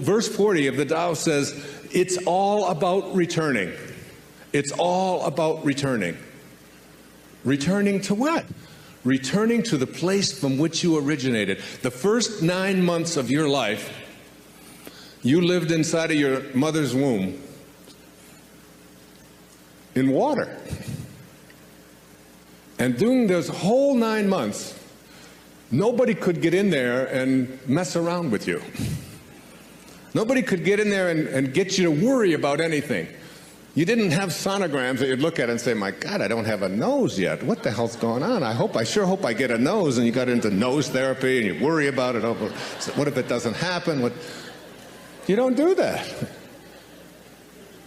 Verse 40 of the Tao says, it's all about returning. It's all about returning. Returning to what? Returning to the place from which you originated. The first 9 months of your life, you lived inside of your mother's womb in water. And during those whole 9 months, nobody could get in there and mess around with you. Nobody could get in there and get you to worry about anything. You didn't have sonograms that you'd look at and say, my God, I don't have a nose yet. What the hell's going on? I sure hope I get a nose. And you got into nose therapy and you worry about it. Oh, what if it doesn't happen? You don't do that.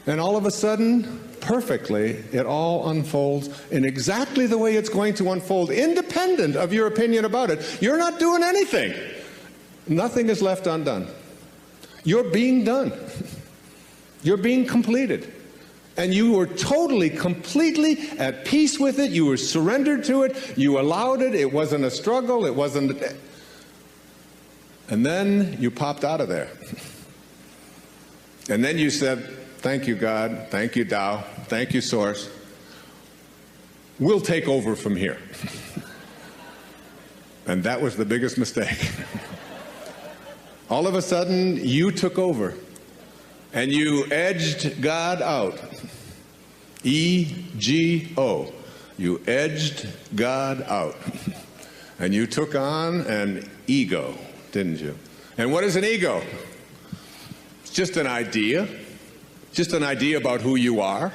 And all of a sudden, perfectly, it all unfolds in exactly the way it's going to unfold, independent of your opinion about it. You're not doing anything. Nothing is left undone. You're being done. You're being completed. And you were totally, completely at peace with it. You were surrendered to it. You allowed it. It wasn't a struggle. It wasn't. And then you popped out of there. And then you said, thank you, God. Thank you, Tao. Thank you, Source. We'll take over from here. And that was the biggest mistake. All of a sudden, you took over, and you edged God out. E-G-O. You edged God out. And you took on an ego, didn't you? And what is an ego? It's just an idea. Just an idea about who you are.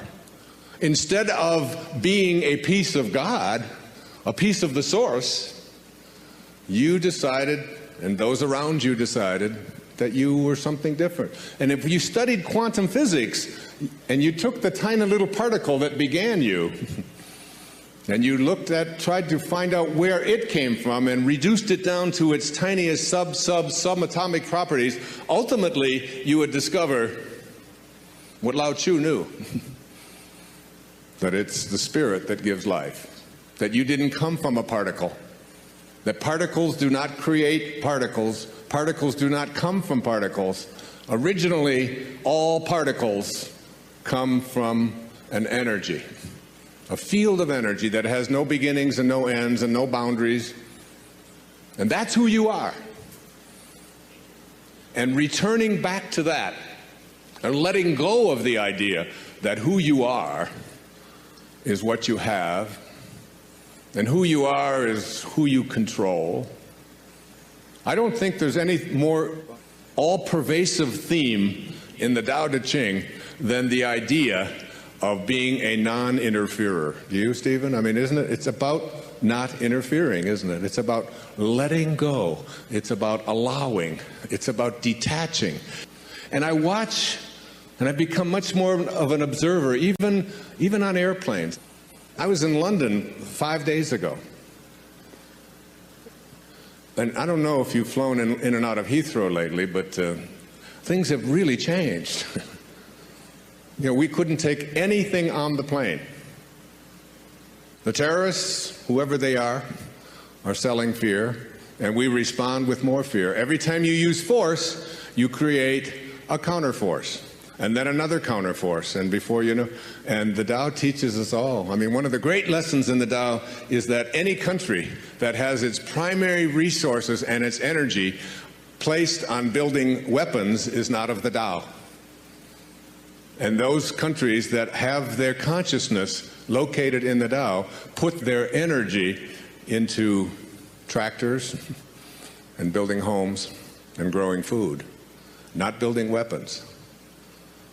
Instead of being a piece of God, a piece of the Source, you decided, and those around you decided, that you were something different. And if you studied quantum physics, and you took the tiny little particle that began you, and you tried to find out where it came from and reduced it down to its tiniest subatomic properties, ultimately you would discover what Lao Tzu knew, that it's the spirit that gives life, that you didn't come from a particle, that particles do not create particles, particles do not come from particles. Originally, all particles come from an energy, a field of energy that has no beginnings and no ends and no boundaries. And that's who you are. And returning back to that, and letting go of the idea that who you are is what you have, and who you are is who you control. I don't think there's any more all-pervasive theme in the Tao Te Ching than the idea of being a non-interferer. Do you, Stephen? I mean, isn't it? It's about not interfering, isn't it? It's about letting go. It's about allowing. It's about detaching. And I watch, and I've become much more of an observer, even on airplanes. I was in London 5 days ago. And I don't know if you've flown in and out of Heathrow lately, but things have really changed. You know, we couldn't take anything on the plane. The terrorists, whoever they are selling fear, and we respond with more fear. Every time you use force, you create a counterforce, and then another counterforce, and before you know, and the Tao teaches us all. I mean, one of the great lessons in the Tao is that any country that has its primary resources and its energy placed on building weapons is not of the Tao. And those countries that have their consciousness located in the Tao put their energy into tractors and building homes and growing food, not building weapons.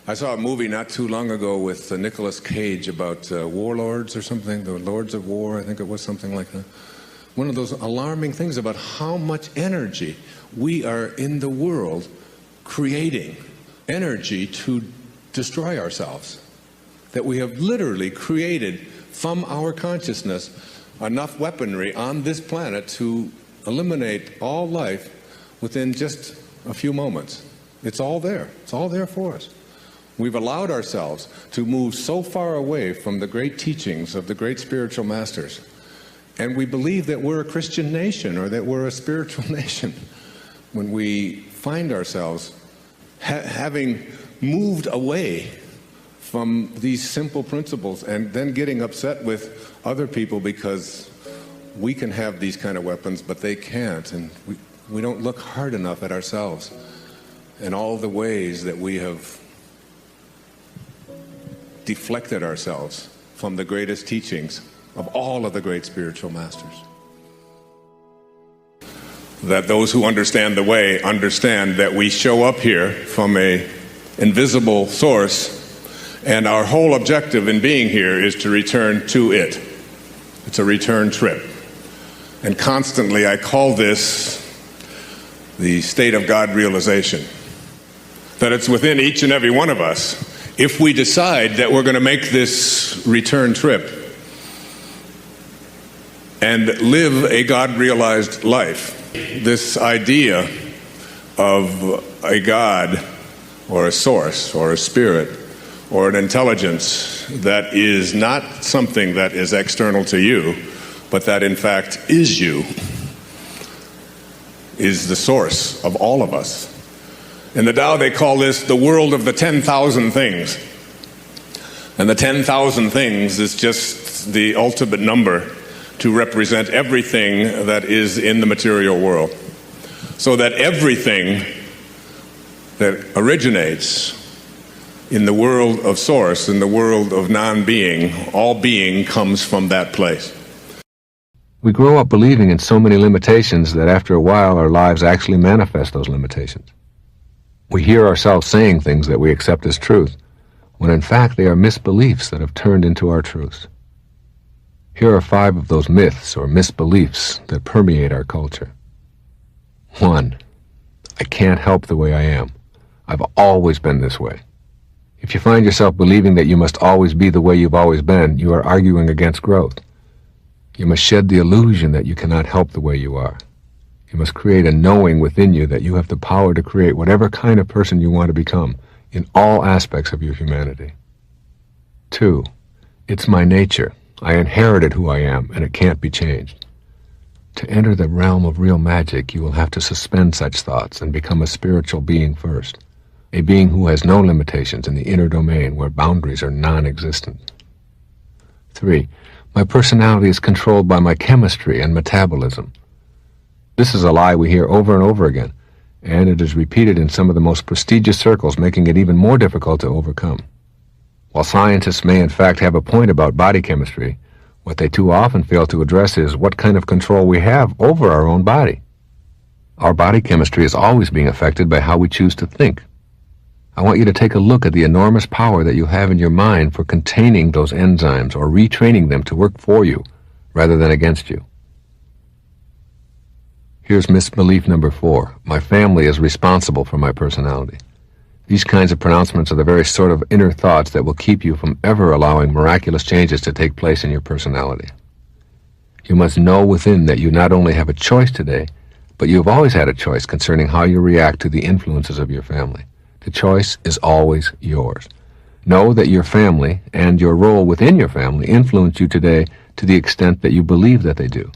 I saw a movie not too long ago with Nicolas Cage about warlords or something, the Lords of War, I think it was something like that. One of those alarming things about how much energy we are in the world creating, energy to destroy ourselves. That we have literally created from our consciousness enough weaponry on this planet to eliminate all life within just a few moments. It's all there. It's all there for us. We've allowed ourselves to move so far away from the great teachings of the great spiritual masters. And we believe that we're a Christian nation or that we're a spiritual nation when we find ourselves having moved away from these simple principles and then getting upset with other people because we can have these kind of weapons, but they can't, and we don't look hard enough at ourselves and all the ways that we have deflected ourselves from the greatest teachings of all of the great spiritual masters. That those who understand the way understand that we show up here from an invisible source, and our whole objective in being here is to return to it. It's a return trip. And constantly I call this the state of God realization. That it's within each and every one of us, if we decide that we're going to make this return trip and live a God-realized life. This idea of a God or a source or a spirit or an intelligence that is not something that is external to you, but that in fact is you, is the source of all of us. In the Tao, they call this the world of the 10,000 things. And the 10,000 things is just the ultimate number to represent everything that is in the material world. So that everything that originates in the world of source, in the world of non-being, all being comes from that place. We grow up believing in so many limitations that after a while our lives actually manifest those limitations. We hear ourselves saying things that we accept as truth, when in fact they are misbeliefs that have turned into our truths. Here are 5 of those myths or misbeliefs that permeate our culture. 1. I can't help the way I am. I've always been this way. If you find yourself believing that you must always be the way you've always been, you are arguing against growth. You must shed the illusion that you cannot help the way you are. You must create a knowing within you that you have the power to create whatever kind of person you want to become in all aspects of your humanity. 2. It's my nature. I inherited who I am, and it can't be changed. To enter the realm of real magic, you will have to suspend such thoughts and become a spiritual being first, a being who has no limitations in the inner domain where boundaries are non-existent. 3. My personality is controlled by my chemistry and metabolism. This is a lie we hear over and over again, and it is repeated in some of the most prestigious circles, making it even more difficult to overcome. While scientists may in fact have a point about body chemistry, what they too often fail to address is what kind of control we have over our own body. Our body chemistry is always being affected by how we choose to think. I want you to take a look at the enormous power that you have in your mind for containing those enzymes or retraining them to work for you rather than against you. Here's misbelief number 4. My family is responsible for my personality. These kinds of pronouncements are the very sort of inner thoughts that will keep you from ever allowing miraculous changes to take place in your personality. You must know within that you not only have a choice today, but you have always had a choice concerning how you react to the influences of your family. The choice is always yours. Know that your family and your role within your family influence you today to the extent that you believe that they do.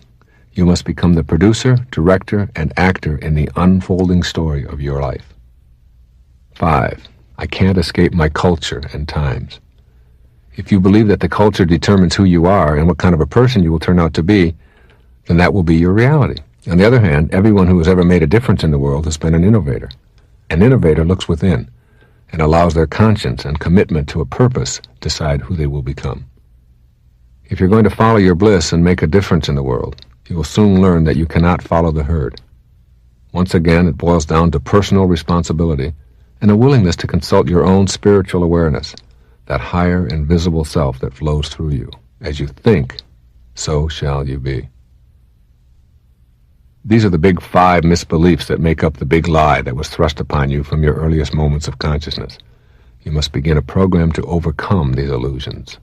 You must become the producer, director, and actor in the unfolding story of your life. 5. I can't escape my culture and times. If you believe that the culture determines who you are and what kind of a person you will turn out to be, then that will be your reality. On the other hand, everyone who has ever made a difference in the world has been an innovator. An innovator looks within and allows their conscience and commitment to a purpose decide who they will become. If you're going to follow your bliss and make a difference in the world, you will soon learn that you cannot follow the herd. Once again, it boils down to personal responsibility and a willingness to consult your own spiritual awareness, that higher invisible self that flows through you. As you think, so shall you be. These are the big 5 misbeliefs that make up the big lie that was thrust upon you from your earliest moments of consciousness. You must begin a program to overcome these illusions.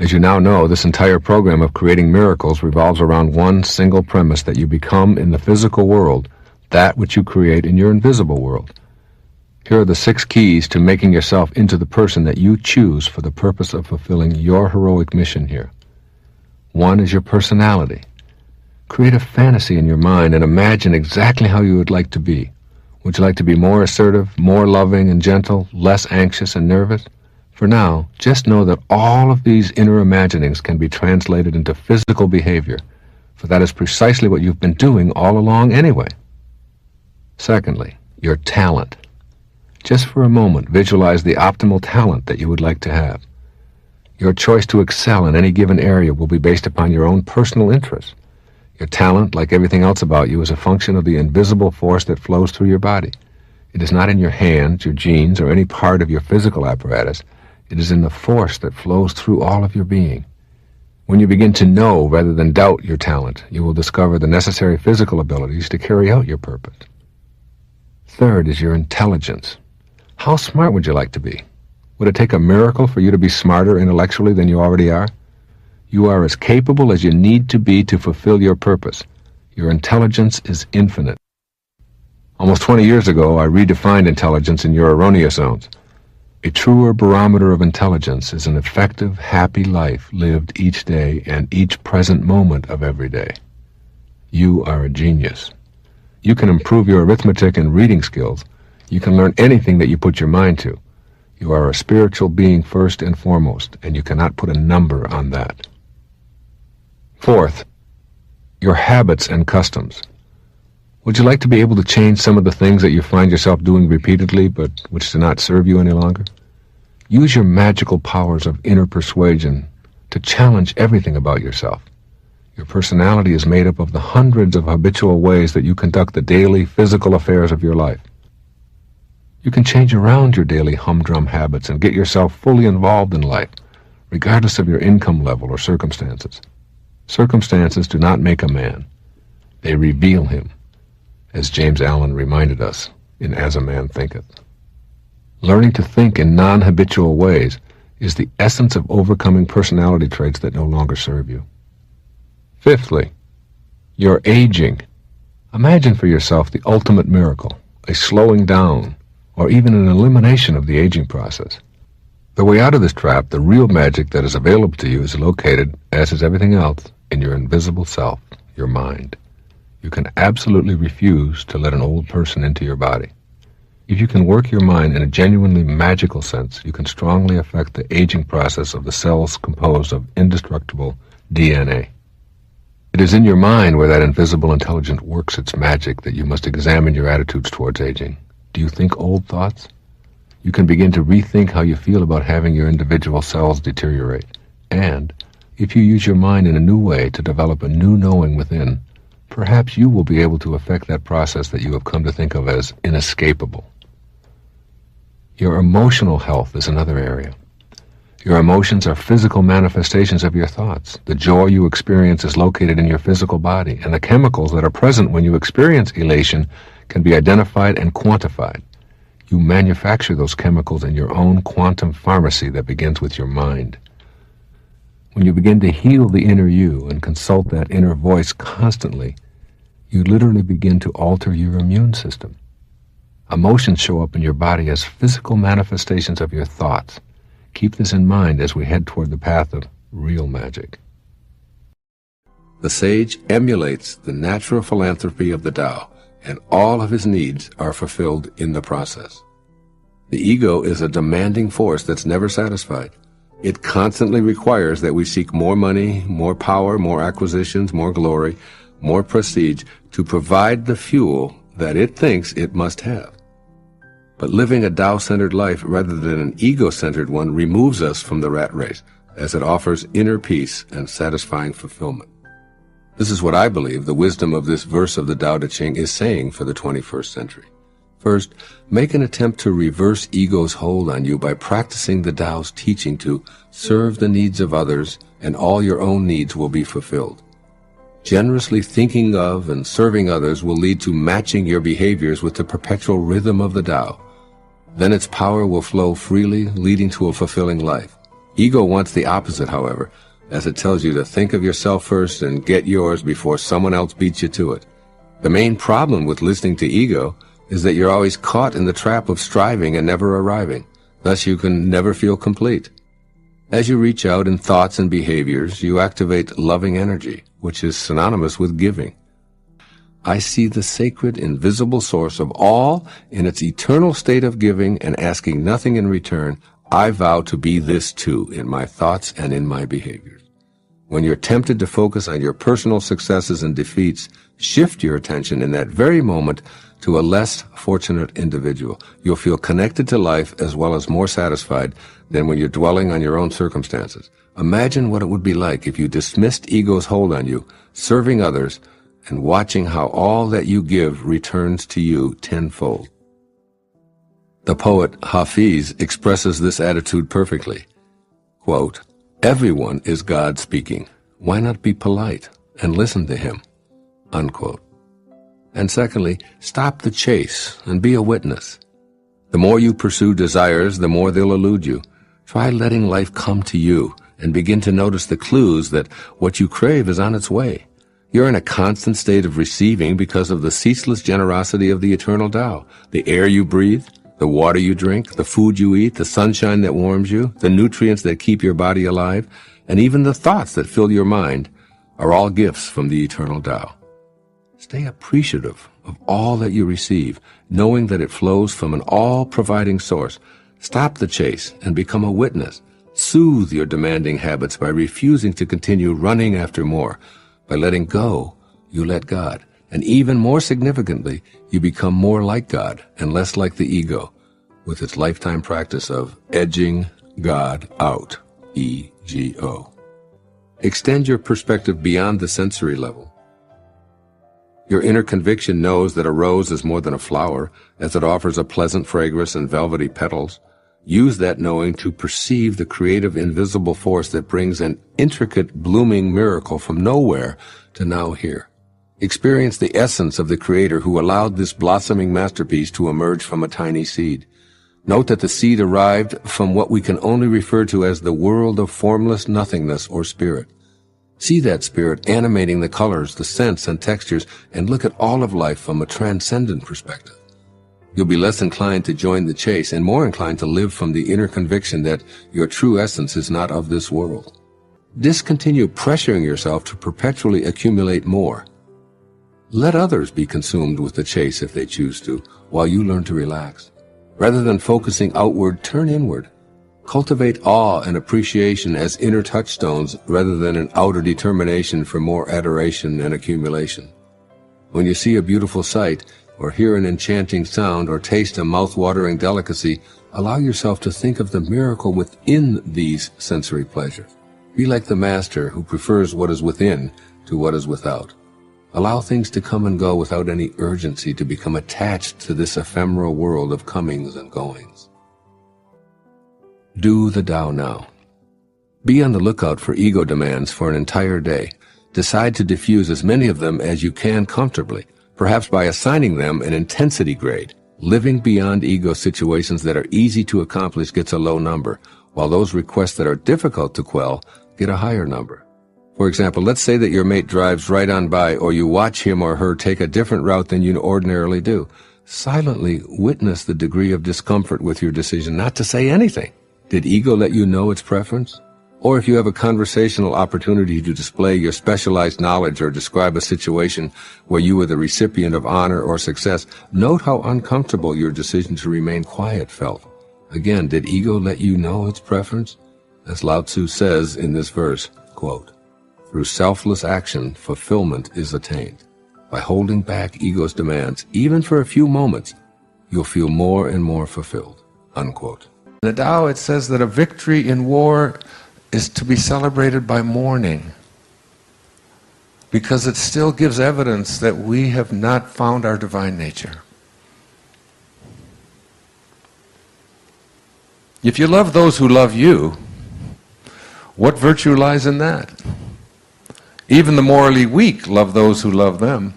As you now know, this entire program of creating miracles revolves around one single premise, that you become in the physical world that which you create in your invisible world. Here are the 6 keys to making yourself into the person that you choose for the purpose of fulfilling your heroic mission here. 1 is your personality. Create a fantasy in your mind and imagine exactly how you would like to be. Would you like to be more assertive, more loving and gentle, less anxious and nervous? For now, just know that all of these inner imaginings can be translated into physical behavior, for that is precisely what you've been doing all along anyway. Secondly, your talent. Just for a moment, visualize the optimal talent that you would like to have. Your choice to excel in any given area will be based upon your own personal interests. Your talent, like everything else about you, is a function of the invisible force that flows through your body. It is not in your hands, your genes, or any part of your physical apparatus. It is in the force that flows through all of your being. When you begin to know rather than doubt your talent, you will discover the necessary physical abilities to carry out your purpose. Third is your intelligence. How smart would you like to be? Would it take a miracle for you to be smarter intellectually than you already are? You are as capable as you need to be to fulfill your purpose. Your intelligence is infinite. Almost 20 years ago, I redefined intelligence in your erroneous zones. A truer barometer of intelligence is an effective, happy life lived each day and each present moment of every day. You are a genius. You can improve your arithmetic and reading skills. You can learn anything that you put your mind to. You are a spiritual being first and foremost, and you cannot put a number on that. Fourth, your habits and customs. Would you like to be able to change some of the things that you find yourself doing repeatedly, but which do not serve you any longer? Use your magical powers of inner persuasion to challenge everything about yourself. Your personality is made up of the hundreds of habitual ways that you conduct the daily physical affairs of your life. You can change around your daily humdrum habits and get yourself fully involved in life, regardless of your income level or circumstances. Circumstances do not make a man. They reveal him, as James Allen reminded us in As a Man Thinketh. Learning to think in non-habitual ways is the essence of overcoming personality traits that no longer serve you. Fifthly, your aging. Imagine for yourself the ultimate miracle, a slowing down, or even an elimination of the aging process. The way out of this trap, the real magic that is available to you, is located, as is everything else, in your invisible self, your mind. You can absolutely refuse to let an old person into your body. If you can work your mind in a genuinely magical sense, you can strongly affect the aging process of the cells composed of indestructible DNA. It is in your mind where that invisible intelligence works its magic that you must examine your attitudes towards aging. Do you think old thoughts? You can begin to rethink how you feel about having your individual cells deteriorate. And if you use your mind in a new way to develop a new knowing within, perhaps you will be able to affect that process that you have come to think of as inescapable. Your emotional health is another area. Your emotions are physical manifestations of your thoughts. The joy you experience is located in your physical body, and the chemicals that are present when you experience elation can be identified and quantified. You manufacture those chemicals in your own quantum pharmacy that begins with your mind. When you begin to heal the inner you and consult that inner voice constantly, you literally begin to alter your immune system. Emotions show up in your body as physical manifestations of your thoughts. Keep this in mind as we head toward the path of real magic. The sage emulates the natural philanthropy of the Tao, and all of his needs are fulfilled in the process. The ego is a demanding force that's never satisfied. It constantly requires that we seek more money, more power, more acquisitions, more glory, more prestige to provide the fuel that it thinks it must have. But living a Tao-centered life rather than an ego-centered one removes us from the rat race, as it offers inner peace and satisfying fulfillment. This is what I believe the wisdom of this verse of the Tao Te Ching is saying for the 21st century. First, make an attempt to reverse ego's hold on you by practicing the Tao's teaching to serve the needs of others, and all your own needs will be fulfilled. Generously thinking of and serving others will lead to matching your behaviors with the perpetual rhythm of the Tao. Then its power will flow freely, leading to a fulfilling life. Ego wants the opposite, however, as it tells you to think of yourself first and get yours before someone else beats you to it. The main problem with listening to ego is that you're always caught in the trap of striving and never arriving. Thus you can never feel complete. As you reach out in thoughts and behaviors, you activate loving energy, which is synonymous with giving. I see the sacred, invisible source of all in its eternal state of giving and asking nothing in return. I vow to be this too in my thoughts and in my behaviors. When you're tempted to focus on your personal successes and defeats, shift your attention in that very moment to a less fortunate individual. You'll feel connected to life as well as more satisfied than when you're dwelling on your own circumstances. Imagine what it would be like if you dismissed ego's hold on you, serving others, and watching how all that you give returns to you tenfold. The poet Hafiz expresses this attitude perfectly. Quote, "Everyone is God speaking. Why not be polite and listen to him?" Unquote. And secondly, stop the chase and be a witness. The more you pursue desires, the more they'll elude you. Try letting life come to you and begin to notice the clues that what you crave is on its way. You're in a constant state of receiving because of the ceaseless generosity of the eternal Tao. The air you breathe, the water you drink, the food you eat, the sunshine that warms you, the nutrients that keep your body alive, and even the thoughts that fill your mind are all gifts from the eternal Tao. Stay appreciative of all that you receive, knowing that it flows from an all-providing source. Stop the chase and become a witness. Soothe your demanding habits by refusing to continue running after more. By letting go, you let God. And even more significantly, you become more like God and less like the ego, with its lifetime practice of edging God out, E-G-O. Extend your perspective beyond the sensory level. Your inner conviction knows that a rose is more than a flower, as it offers a pleasant fragrance and velvety petals. Use that knowing to perceive the creative invisible force that brings an intricate blooming miracle from nowhere to now here. Experience the essence of the Creator who allowed this blossoming masterpiece to emerge from a tiny seed. Note that the seed arrived from what we can only refer to as the world of formless nothingness or spirit. See that spirit animating the colors, the scents, and textures, and look at all of life from a transcendent perspective. You'll be less inclined to join the chase and more inclined to live from the inner conviction that your true essence is not of this world. Discontinue pressuring yourself to perpetually accumulate more. Let others be consumed with the chase if they choose to, while you learn to relax. Rather than focusing outward, turn inward. Cultivate awe and appreciation as inner touchstones rather than an outer determination for more adoration and accumulation. When you see a beautiful sight, or hear an enchanting sound, or taste a mouth-watering delicacy, allow yourself to think of the miracle within these sensory pleasures. Be like the master who prefers what is within to what is without. Allow things to come and go without any urgency to become attached to this ephemeral world of comings and goings. Do the Tao now. Be on the lookout for ego demands for an entire day. Decide to diffuse as many of them as you can comfortably, perhaps by assigning them an intensity grade. Living beyond ego situations that are easy to accomplish gets a low number, while those requests that are difficult to quell get a higher number. For example, let's say that your mate drives right on by, or you watch him or her take a different route than you ordinarily do. Silently witness the degree of discomfort with your decision not to say anything. Did ego let you know its preference? Or if you have a conversational opportunity to display your specialized knowledge or describe a situation where you were the recipient of honor or success, note how uncomfortable your decision to remain quiet felt. Again, did ego let you know its preference? As Lao Tzu says in this verse, quote, "Through selfless action, fulfillment is attained. By holding back ego's demands, even for a few moments, you'll feel more and more fulfilled." Unquote. In the Tao, it says that a victory in war is to be celebrated by mourning, because it still gives evidence that we have not found our divine nature. If you love those who love you, what virtue lies in that? Even the morally weak love those who love them.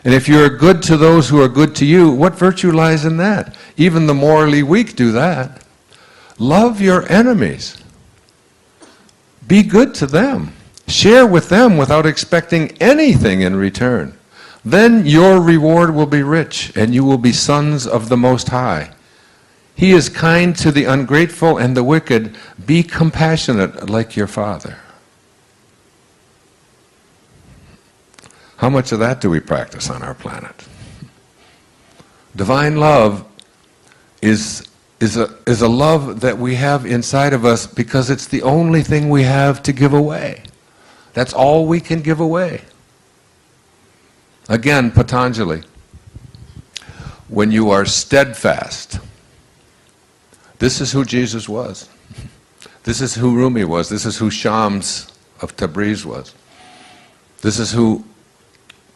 And if you're good to those who are good to you, what virtue lies in that? Even the morally weak do that. Love your enemies. Be good to them. Share with them without expecting anything in return. Then your reward will be rich, and you will be sons of the Most High. He is kind to the ungrateful and the wicked. Be compassionate like your Father. How much of that do we practice on our planet? Divine love is a love that we have inside of us because it's the only thing we have to give away. That's all we can give away. Again, Patanjali, when you are steadfast, this is who Jesus was. This is who Rumi was. This is who Shams of Tabriz was. This is who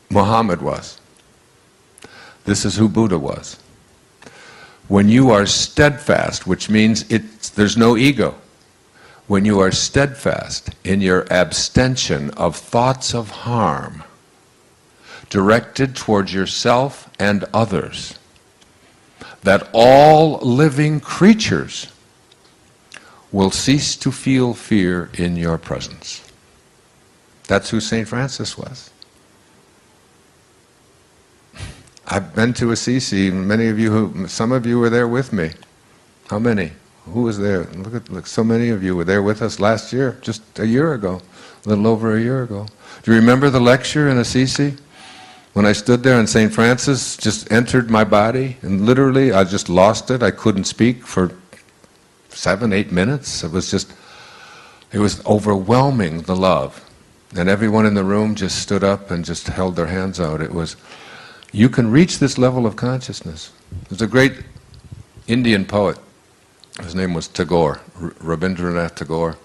Muhammad was. This is who Buddha was. When you are steadfast, which means there's no ego, when you are steadfast in your abstention of thoughts of harm directed towards yourself and others, that all living creatures will cease to feel fear in your presence. That's who St. Francis was. I've been to Assisi. Some of you were there with me. How many? Who was there? Look, so many of you were there with us last year, just a year ago, a little over a year ago. Do you remember the lecture in Assisi? When I stood there and St. Francis just entered my body, and literally I just lost it. I couldn't speak for 7-8 minutes. It was overwhelming, the love. And everyone in the room just stood up and just held their hands out. You can reach this level of consciousness. There's a great Indian poet. His name was Tagore, Rabindranath Tagore.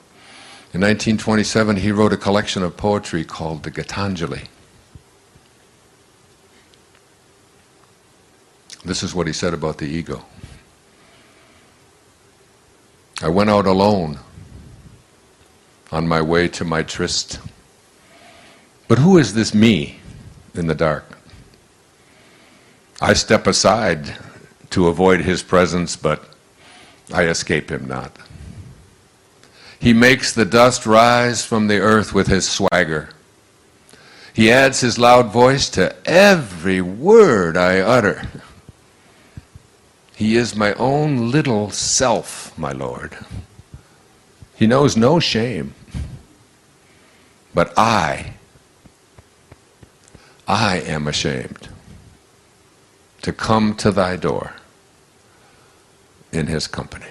In 1927, he wrote a collection of poetry called the Gitanjali. This is what he said about the ego. I went out alone on my way to my tryst. But who is this me in the dark? I step aside to avoid his presence, but I escape him not. He makes the dust rise from the earth with his swagger. He adds his loud voice to every word I utter. He is my own little self, my Lord. He knows no shame. But I am ashamed to come to thy door in his company.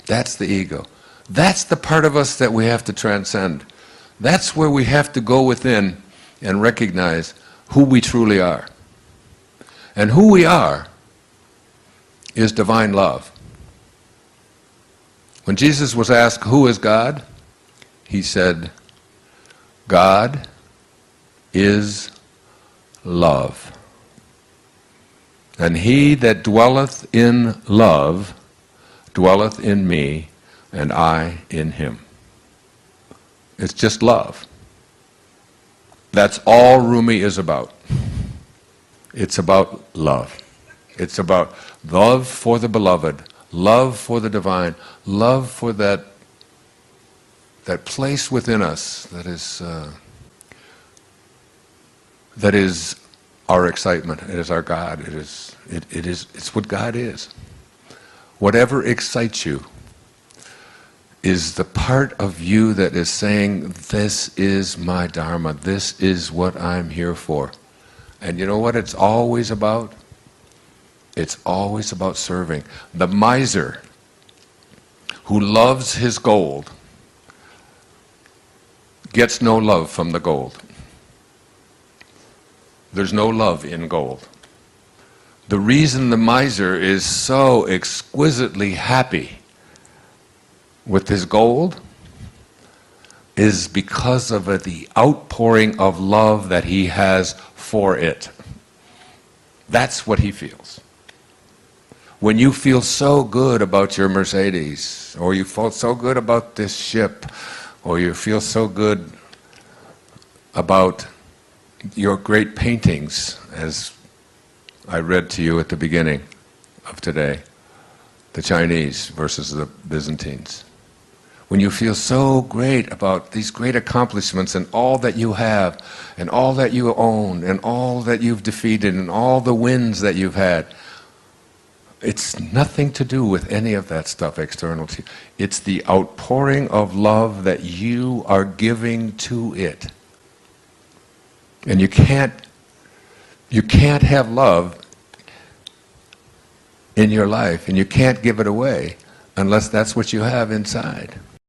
That's the ego. That's the part of us that we have to transcend. That's where we have to go within and recognize who we truly are. And who we are is divine love. When Jesus was asked, who is God? He said, God is love. And he that dwelleth in love dwelleth in me, and I in him. It's just love. That's all Rumi is about. It's about love. It's about love for the beloved, love for the divine, love for that place within us that is our excitement. It is our God. It's what God is. Whatever excites you is the part of you that is saying, this is my Dharma, this is what I'm here for. And you know what it's always about? It's always about serving. The miser who loves his gold gets no love from the gold. There's no love in gold. The reason the miser is so exquisitely happy with his gold is because of the outpouring of love that he has for it. That's what he feels. When you feel so good about your Mercedes, or you feel so good about this ship, or you feel so good about your great paintings, as I read to you at the beginning of today, the Chinese versus the Byzantines. When you feel so great about these great accomplishments and all that you have, and all that you own, and all that you've defeated, and all the wins that you've had, it's nothing to do with any of that stuff external to you. It's the outpouring of love that you are giving to it. And you can't have love in your life, and you can't give it away unless that's what you have inside.